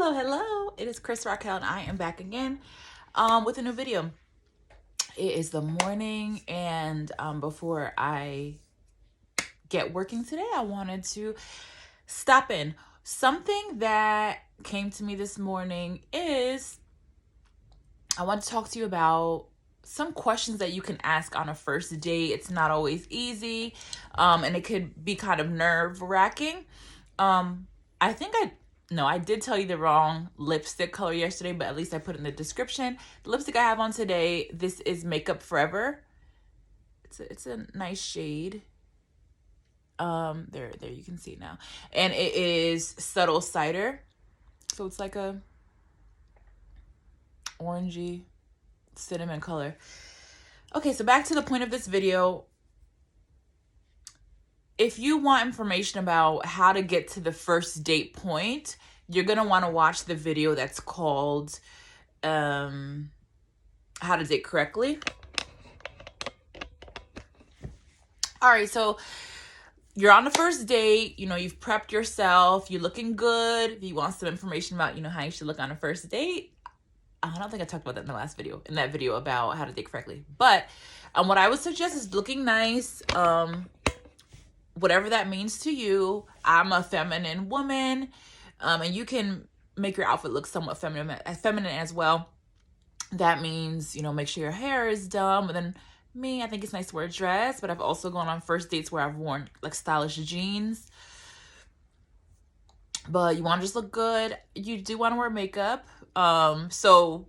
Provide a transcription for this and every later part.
Hello, hello. It is Krystalracquel and I am back again with a new video. It is the morning and before I get working today, I wanted to stop in. Something that came to me this morning is I want to talk to you about some questions that you can ask on a first date. It's not always easy and it could be kind of nerve-wracking. I did tell you the wrong lipstick color yesterday, but at least I put it in the description. The lipstick I have on today, this is Makeup Forever. It's a nice shade. There you can see now. And it is Subtle Cider. So it's like a orangey cinnamon color. Okay, so back to the point of this video. If you want information about how to get to the first date point, you're going to want to watch the video that's called How to Date Correctly. All right, so you're on the first date, you've prepped yourself, you're looking good. If you want some information about, how you should look on a first date, I don't think I talked about that in that video about how to date correctly. But what I would suggest is looking nice, whatever that means to you. I'm a feminine woman, and you can make your outfit look somewhat feminine as well. That means, make sure your hair is done. But then me, I think it's nice to wear a dress, but I've also gone on first dates where I've worn like stylish jeans. But you want to just look good. You do want to wear makeup. So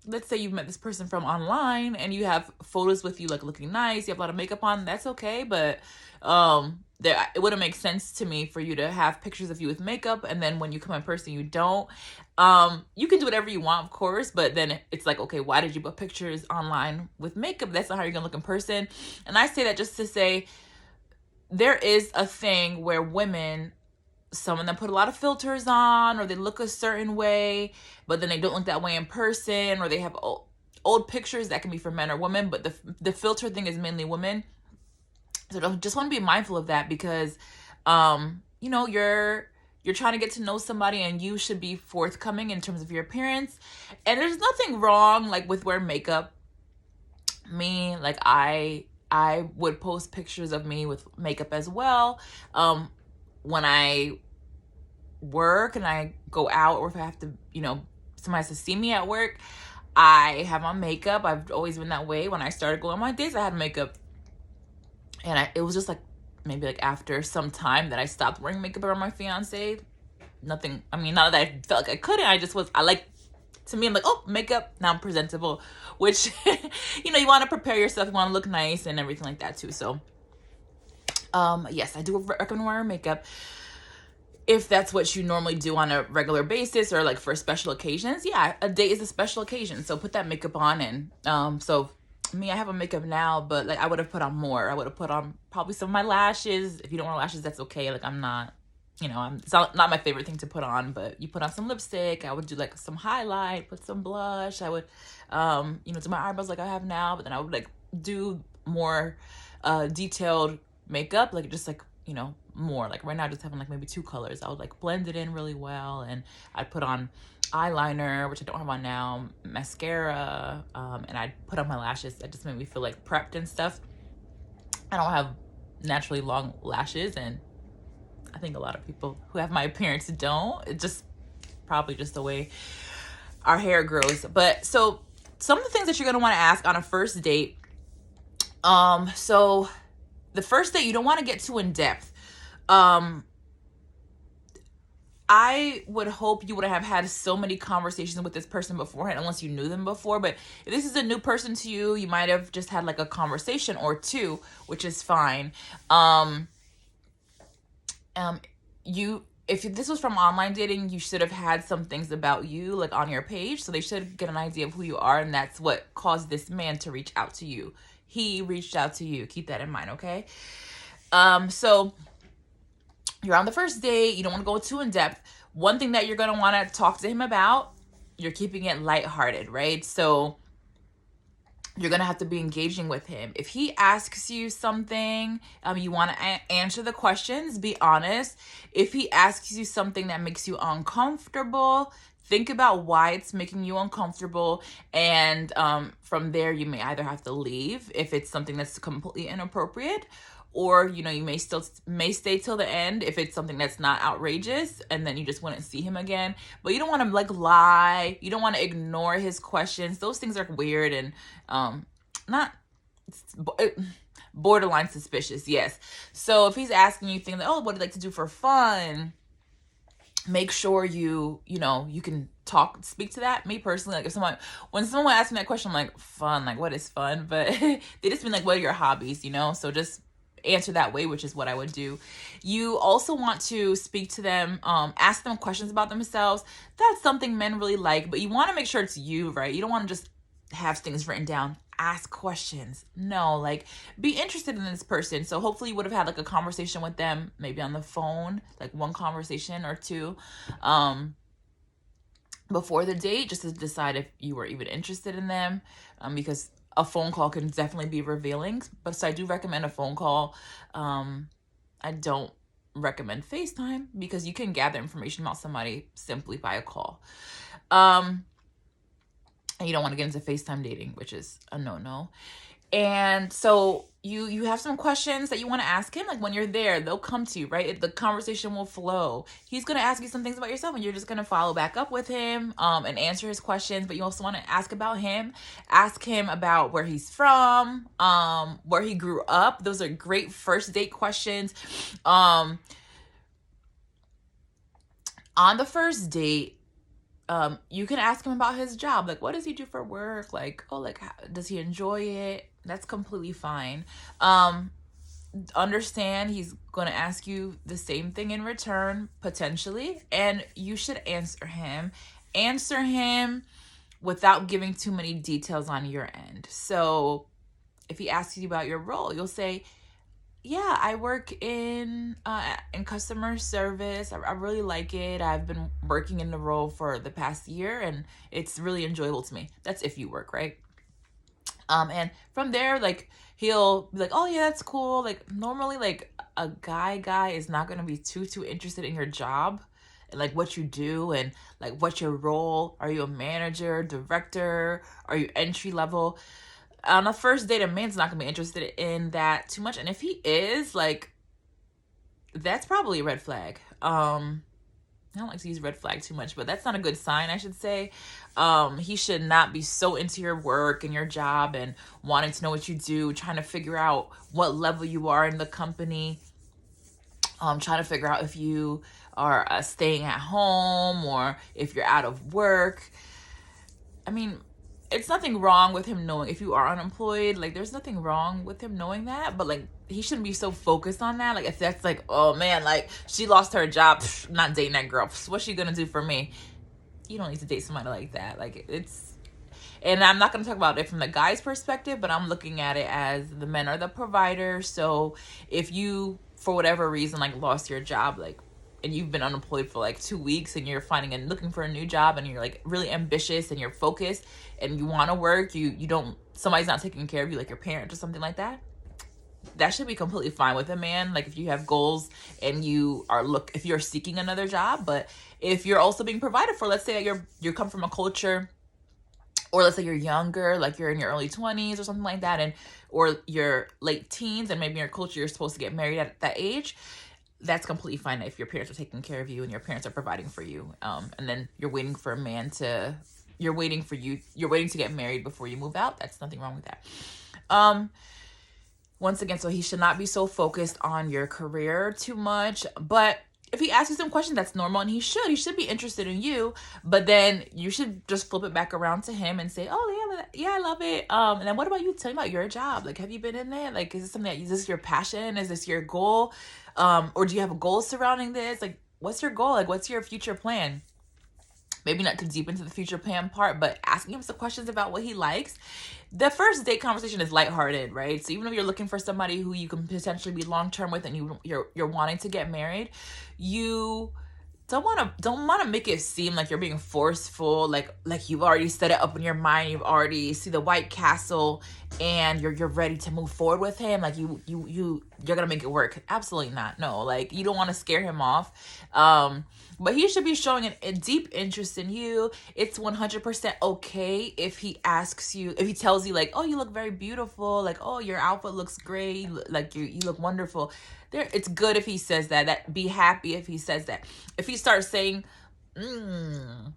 let's say you've met this person from online and you have photos with you like looking nice, you have a lot of makeup on, that's okay. But it wouldn't make sense to me for you to have pictures of you with makeup and then when you come in person you don't. You can do whatever you want, of course, but then it's like, okay, why did you put pictures online with makeup? That's not how you're gonna look in person. And I say that just to say there is a thing where women, some of them put a lot of filters on, or they look a certain way, but then they don't look that way in person, or they have old pictures that can be for men or women, but the filter thing is mainly women. So just want to be mindful of that because, you're trying to get to know somebody and you should be forthcoming in terms of your appearance. And there's nothing wrong like with wearing makeup. Me, like I would post pictures of me with makeup as well. When I work and I go out, or if I have to, somebody has to see me at work, I have on makeup. I've always been that way. When I started going on my dates, I had makeup. And it was just like, maybe like after some time that I stopped wearing makeup around my fiance. Nothing, not that I felt like I couldn't, to me, I'm like, oh, makeup, now I'm presentable. Which, you want to prepare yourself, you want to look nice and everything like that too. So yes, I do recommend wearing makeup if that's what you normally do on a regular basis or like for special occasions. Yeah, a date is a special occasion, so put that makeup on. And so me, I have a makeup now, but like I would have put on more. I would have put on probably some of my lashes. If you don't wear lashes, that's okay. Like I'm not, it's not my favorite thing to put on, but you put on some lipstick. I would do like some highlight, put some blush. I would, do my eyebrows like I have now, but then I would like do more detailed makeup, like just like, more like right now, just having like maybe 2 colors. I would like blend it in really well, and I'd put on eyeliner, which I don't have on now, mascara, and I'd put on my lashes. That just made me feel like prepped and stuff. I don't have naturally long lashes, and I think a lot of people who have my appearance don't. It's just probably just the way our hair grows. But so some of the things that you're going to want to ask on a first date. So the first date, you don't want to get too in depth. I would hope you would have had so many conversations with this person beforehand, unless you knew them before. But if this is a new person to you, you might have just had like a conversation or 2, which is fine. If this was from online dating, you should have had some things about you like on your page, so they should get an idea of who you are, and that's what caused this man to reach out to you. He reached out to you. Keep that in mind, okay? So you're on the first date. You don't want to go too in depth. One thing that you're going to want to talk to him about, you're keeping it lighthearted, right? So you're going to have to be engaging with him. If he asks you something, you want to answer the questions, be honest. If he asks you something that makes you uncomfortable, think about why it's making you uncomfortable. And from there, you may either have to leave if it's something that's completely inappropriate, or, you know, you may stay till the end if it's something that's not outrageous, and then you just wouldn't see him again. But you don't want to like lie. You don't want to ignore his questions. Those things are weird and not borderline suspicious. Yes. So if he's asking you things like, oh, what do you like to do for fun? Make sure you can speak to that. Me personally, like when someone asks me that question, I'm like, fun, like what is fun? But they just mean like, what are your hobbies, So just answer that way, which is what I would do. You also want to speak to them, ask them questions about themselves. That's something men really like, but you want to make sure it's you, right? You don't want to just have things written down. Ask questions. No, like be interested in this person. So hopefully you would have had like a conversation with them, maybe on the phone, like one conversation or two, before the date, just to decide if you were even interested in them, because a phone call can definitely be revealing. But so I do recommend a phone call. I don't recommend FaceTime because you can gather information about somebody simply by a call. And you don't want to get into FaceTime dating, which is a no-no. And so you have some questions that you want to ask him. Like when you're there, they'll come to you, right? The conversation will flow. He's going to ask you some things about yourself, and you're just going to follow back up with him and answer his questions. But you also want to ask about him. Ask him about where he's from, where he grew up. Those are great first date questions. On the first date, you can ask him about his job. Like, what does he do for work? Like, oh, like, does he enjoy it? That's completely fine. Understand he's going to ask you the same thing in return, potentially, and you should answer him. Answer him without giving too many details on your end. So if he asks you about your role, you'll say, yeah, I work in customer service. I really like it. I've been working in the role for the past year, and it's really enjoyable to me. That's if you work, right? And from there, like, he'll be like, oh yeah, that's cool. Like normally, like a guy is not going to be too interested in your job and like what you do and like what's your role. Are you a manager, director? Are you entry level? On the first date, a man's not going to be interested in that too much. And if he is, like, that's probably a red flag. I don't like to use red flag too much, but that's not a good sign, I should say. He should not be so into your work and your job and wanting to know what you do, trying to figure out what level you are in the company, trying to figure out if you are staying at home or if you're out of work. I mean, it's nothing wrong with him knowing if you are unemployed. Like, there's nothing wrong with him knowing that, but like, he shouldn't be so focused on that. Like, if that's like, oh man, like she lost her job, not dating that girl, what's she gonna do for me? You don't need to date somebody like that. Like, it's, and I'm not gonna talk about it from the guy's perspective, but I'm looking at it as the men are the providers. So if you, for whatever reason, like lost your job, like, and you've been unemployed for like 2 weeks and you're finding and looking for a new job and you're like really ambitious and you're focused and you want to work, you don't, somebody's not taking care of you, like your parent or something like that, that should be completely fine with a man. Like if you have goals and you are if you're seeking another job, but if you're also being provided for, let's say that you come from a culture, or let's say you're younger, like you're in your early 20s or something like that, and or your late teens, and maybe in your culture you're supposed to get married at that age, that's completely fine if your parents are taking care of you and your parents are providing for you. And then you're waiting for a man to, you're waiting to get married before you move out. That's nothing wrong with that. Once again, so he should not be so focused on your career too much. But if he asks you some questions, that's normal, and he should be interested in you. But then you should just flip it back around to him and say, oh yeah, I love it. And then what about you? Tell me about your job. Like, have you been in there? Like, is this something is this your passion? Is this your goal? Or do you have a goal surrounding this? Like, what's your goal? Like, what's your future plan? Maybe not too deep into the future plan part, but asking him some questions about what he likes. The first date conversation is lighthearted, right? So even if you're looking for somebody who you can potentially be long-term with and you're wanting to get married, you don't want to make it seem like you're being forceful, like you've already set it up in your mind, you've already see the White Castle, and you're ready to move forward with him, like you're gonna make it work. Absolutely not. No, like you don't want to scare him off. But he should be showing a deep interest in you. It's 100% okay if he asks you, if he tells you like, oh, you look very beautiful, like, oh, your outfit looks great, like you look wonderful. It's good if he says that. Be happy if he says that. If he starts saying, oh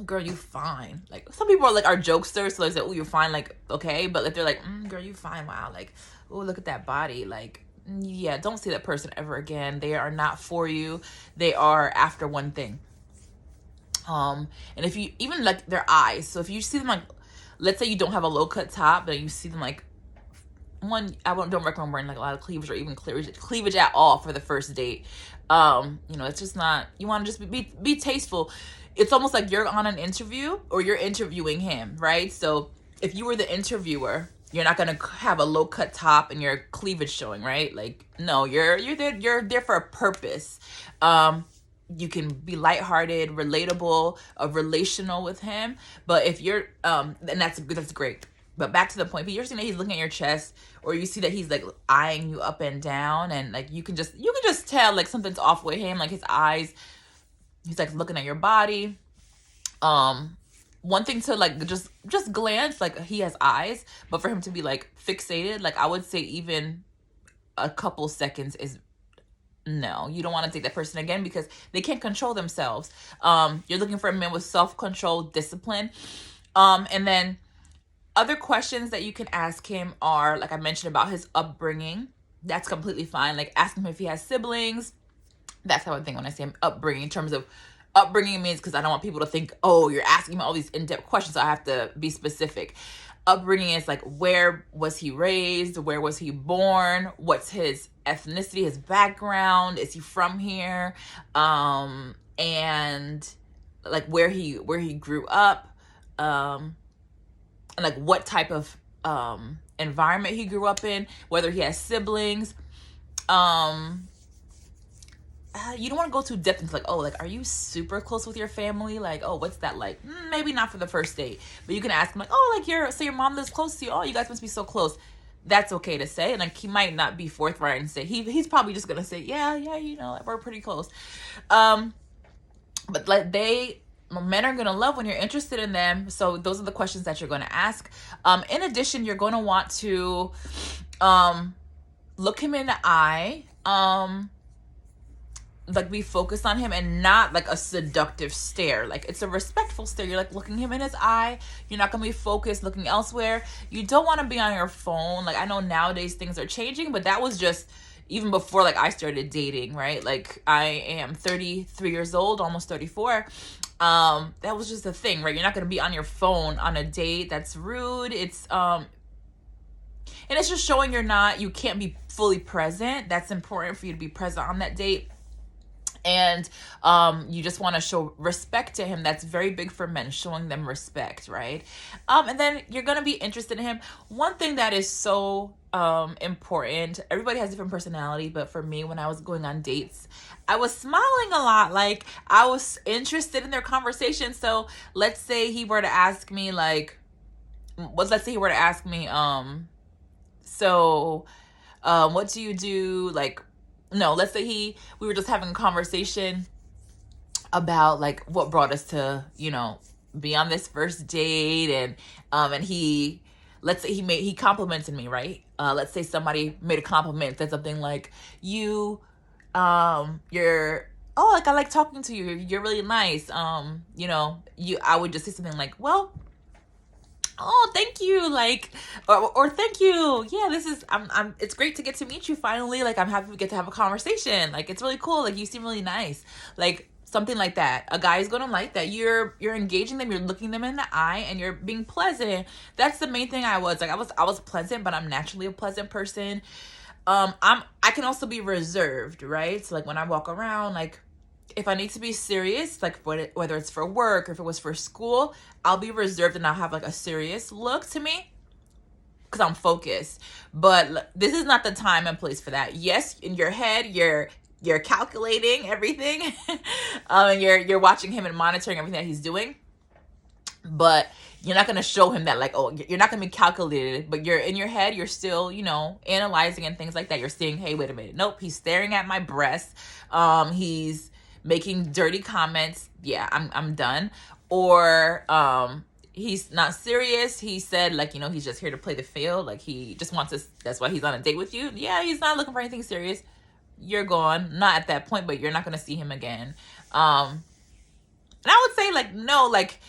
girl, you fine. Like some people are jokesters, so they say, oh, you're fine, like, okay. But if they're like, girl, you fine, wow, like, oh, look at that body, like, yeah, don't see that person ever again. They are not for you. They are after one thing. And if you even like their eyes, so if you see them like, let's say you don't have a low cut top, but you see them like, don't recommend wearing like a lot of cleavage or even cleavage at all for the first date. It's just not, you want to just be tasteful. It's almost like you're on an interview or you're interviewing him, right? So if you were the interviewer, you're not going to have a low cut top and your cleavage showing, right? Like, no, you're there for a purpose. You can be lighthearted, relatable, relational with him. But if you're, and that's great. But back to the point, if you're seeing that he's looking at your chest, or you see that he's like eyeing you up and down, and like you can just tell like something's off with him, like his eyes, he's like looking at your body. One thing to like just glance, like he has eyes, but for him to be like fixated, like I would say even a couple seconds is no. You don't want to date that person again because they can't control themselves. You're looking for a man with self-control, discipline, and then other questions that you can ask him are, like I mentioned, about his upbringing. That's completely fine. Like asking him if he has siblings. That's how I think when I say upbringing. In terms of upbringing means, because I don't want people to think, oh, you're asking him all these in-depth questions, so I have to be specific. Upbringing is like, where was he raised? Where was he born? What's his ethnicity, his background? Is he from here? And like where he grew up. And like what type of environment he grew up in, whether he has siblings. You don't want to go too deep into like, oh, like, are you super close with your family? Like, oh, what's that like? Maybe not for the first date, but you can ask him like, oh, like your mom lives close to you. Oh, you guys must be so close. That's okay to say. And like, he might not be forthright and say, he's probably just going to say, yeah, like, we're pretty close. But like men are going to love when you're interested in them. So those are the questions that you're going to ask. In addition, you're going to want to look him in the eye, like be focused on him, and not like a seductive stare. Like it's a respectful stare. You're like looking him in his eye. You're not going to be focused looking elsewhere. You don't want to be on your phone. Like I know nowadays things are changing, but that was just even before like I started dating, right? Like I am 33 years old, almost 34. That was just a thing, right? You're not going to be on your phone on a date. That's rude. It's and it's just showing you can't be fully present. That's important for you to be present on that date. And you just want to show respect to him. That's very big for men, showing them respect, right? And then you're going to be interested in him. One thing that is so important, everybody has different personality, but for me, when I was going on dates, I was smiling a lot. Like I was interested in their conversation. So let's say he were to ask me like, what do you do? Like, no, let's say we were just having a conversation about like what brought us to, be on this first date, and let's say he complimented me, right? Let's say somebody made a compliment, said something like, like, I like talking to you. You're really nice. I would just say something like, well, oh, thank you. Like, or thank you. Yeah, it's great to get to meet you finally. Like, I'm happy we get to have a conversation. Like, it's really cool. Like, you seem really nice. Like, something like that. A guy is going to like that. You're engaging them. You're looking them in the eye, and you're being pleasant. That's the main thing. I was pleasant, but I'm naturally a pleasant person. I can also be reserved, right? So like when I walk around, like if I need to be serious, like whether it's for work or if it was for school, I'll be reserved and I'll have like a serious look to me because I'm focused. But this is not the time and place for that. Yes, in your head, you're you're calculating everything. And you're watching him and monitoring everything that he's doing. But you're not going to show him that, like, oh, you're not going to be calculated, but you're in your head, you're still, you know, analyzing and things like that. You're seeing, hey, wait a minute. Nope, he's staring at my breast. He's making dirty comments. Yeah, I'm done. Or he's not serious. He said, like, you know, he's just here to play the field. Like, he just wants to, that's why he's on a date with you. Yeah, he's not looking for anything serious. You're gone. Not at that point, but you're not going to see him again. And I would say, like, no, like,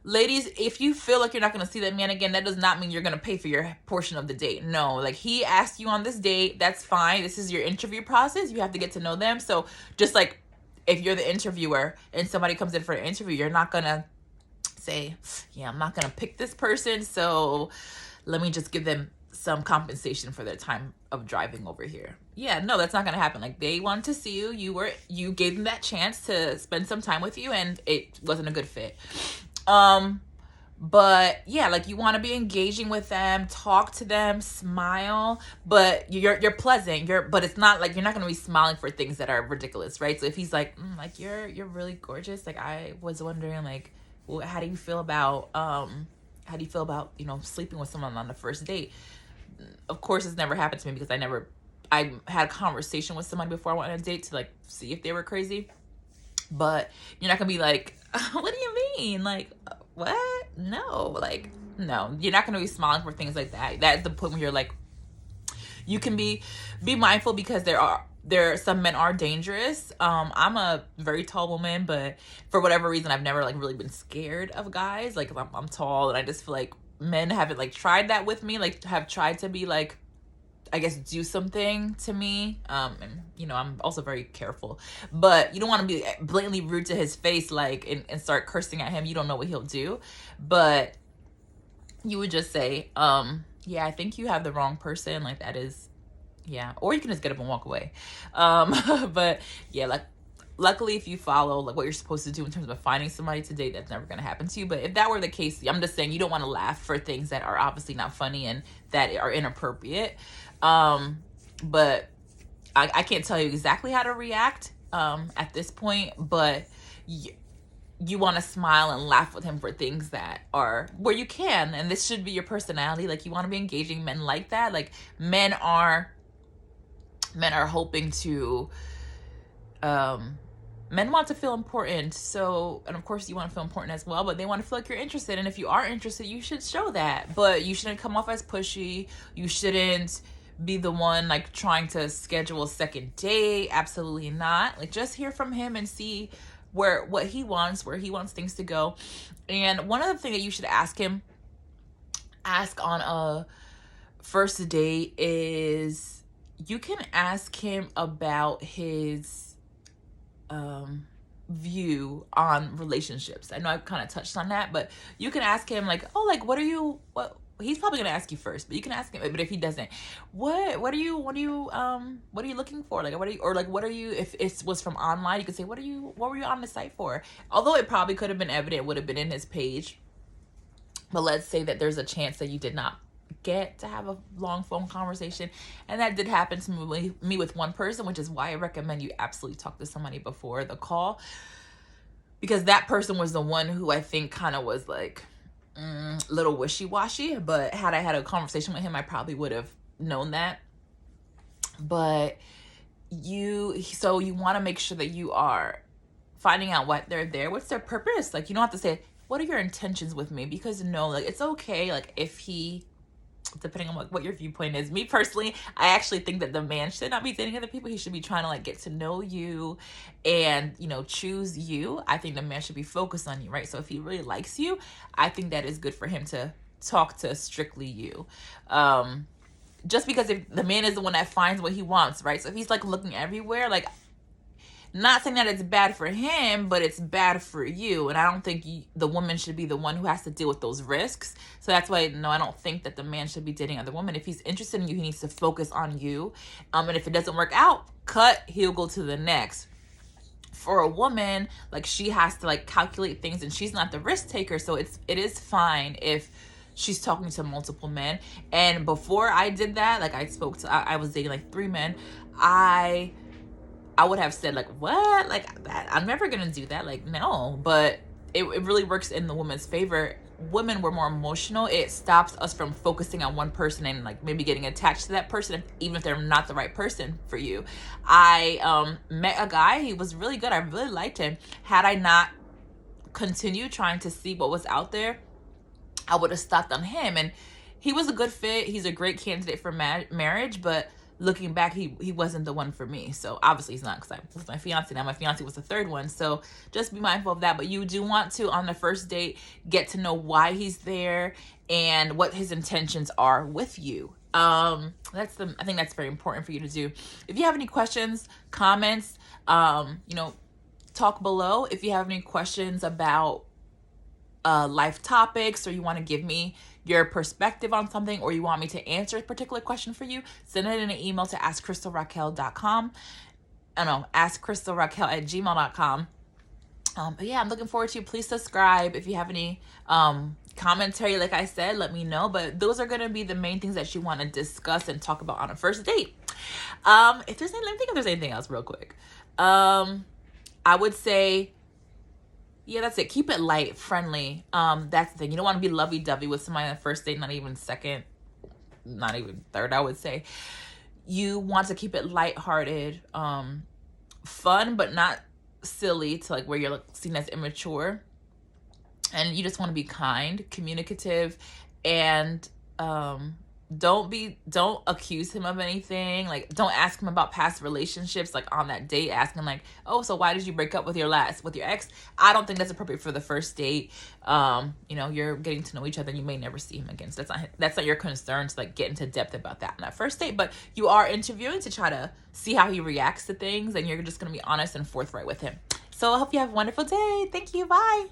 ladies, if you feel like you're not going to see that man again, that does not mean you're going to pay for your portion of the date. No, like, he asked you on this date. That's fine. This is your interview process. You have to get to know them. So just like if you're the interviewer and somebody comes in for an interview, you're not going to say, yeah, I'm not going to pick this person, so let me just give them some compensation for their time of driving over here. Yeah, no, that's not going to happen. Like, they wanted to see you. You gave them that chance to spend some time with you, and it wasn't a good fit. But yeah, like, you want to be engaging with them, talk to them, smile, but you're pleasant. But it's not like, you're not going to be smiling for things that are ridiculous, right? So if he's like, like, you're really gorgeous. Like, I was wondering, like, how do you feel about, you know, sleeping with someone on the first date? Of course, it's never happened to me because I had a conversation with somebody before I went on a date to, like, see if they were crazy. But you're not gonna be like, what do you mean? Like, what? No, like, no, you're not gonna be smiling for things like that. That's the point where you're like, you can be mindful, because some men are dangerous. I'm a very tall woman, but for whatever reason, I've never, like, really been scared of guys. Like, I'm tall, and I just feel like men haven't, like, tried that with me, like, have tried to be, like, I guess, do something to me. And, you know, I'm also very careful, but you don't want to be blatantly rude to his face, like, and start cursing at him. You don't know what he'll do, but you would just say, yeah, I think you have the wrong person. Like, that is, yeah. Or you can just get up and walk away. But yeah, like, luckily, if you follow, like, what you're supposed to do in terms of finding somebody to date, that's never going to happen to you. But if that were the case, I'm just saying, you don't want to laugh for things that are obviously not funny and that are inappropriate. But I can't tell you exactly how to react at this point, but you want to smile and laugh with him for things that are where you can, and this should be your personality. Like, you want to be engaging. Men like that. Like, men are hoping to men want to feel important. So, and of course you want to feel important as well, but they want to feel like you're interested. And if you are interested, you should show that, but you shouldn't come off as pushy. You shouldn't be the one, like, trying to schedule a second date. Absolutely not. Like, just hear from him and see where he wants things to go. And one other thing that you should ask on a first date is, you can ask him about his view on relationships. I know I've kind of touched on that, but you can ask him, like, oh, like, what he's probably gonna ask you first, but you can ask him. But if he doesn't, what are you looking for? Like, what are you, if it was from online, you could say, what were you on the site for? Although it probably could have been evident, would have been in his page. But let's say that there's a chance that you did not get to have a long phone conversation, and that did happen to me with one person, which is why I recommend you absolutely talk to somebody before the call, because that person was the one who I think kind of was like a little wishy-washy. But had I had a conversation with him, I probably would have known that. But you want to make sure that you are finding out what they're there, what's their purpose. Like, you don't have to say, what are your intentions with me? Because no, like, it's okay, like, if he, depending on what your viewpoint is. Me personally, I actually think that the man should not be dating other people. He should be trying to, like, get to know you and, you know, choose you. I think the man should be focused on you, right? So if he really likes you, I think that is good for him to talk to strictly you. Just because if the man is the one that finds what he wants, right? So if he's, like, looking everywhere, like, not saying that it's bad for him, but it's bad for you. And I don't think the woman should be the one who has to deal with those risks. So that's why, no, I don't think that the man should be dating other women. If he's interested in you, he needs to focus on you. And if it doesn't work out, he'll go to the next. For a woman, like, she has to, like, calculate things, and she's not the risk taker. So it is fine if she's talking to multiple men. And before I did that, like, I was dating like 3 men. I I would have said like, what? Like that, I'm never gonna do that. Like, no. But it really works in the woman's favor. Women were more emotional. It stops us from focusing on one person and like maybe getting attached to that person, even if they're not the right person for you. I met a guy. He was really good. I really liked him. Had I not continued trying to see what was out there, I would have stopped on him. And he was a good fit. He's a great candidate for marriage, but looking back, he wasn't the one for me. So obviously he's not, because I was my fiance. Now my fiance was the third one. So just be mindful of that. But you do want to, on the first date, get to know why he's there and what his intentions are with you. I think that's very important for you to do. If you have any questions, comments, talk below. If you have any questions about life topics, or you want to give me your perspective on something, or you want me to answer a particular question for you, send it in an email to Askkrystalracquel.com. Askkrystalracquel@gmail.com. But yeah, I'm looking forward to you. Please subscribe. If you have any commentary, like I said, let me know. But those are going to be the main things that you want to discuss and talk about on a first date. Let me think if there's anything else real quick. I would say, yeah, that's it. Keep it light, friendly. That's the thing. You don't want to be lovey-dovey with somebody on the first date, not even second, not even third, I would say. You want to keep it lighthearted, fun, but not silly to like where you're seen as immature. And you just want to be kind, communicative, and don't accuse him of anything. Like, don't ask him about past relationships, like on that date, asking like, oh, so why did you break up with your ex? I don't think that's appropriate for the first date. You're getting to know each other and you may never see him again. So that's not your concern to like get into depth about that on that first date. But you are interviewing to try to see how he reacts to things, and you're just going to be honest and forthright with him. So I hope you have a wonderful day. Thank you. Bye.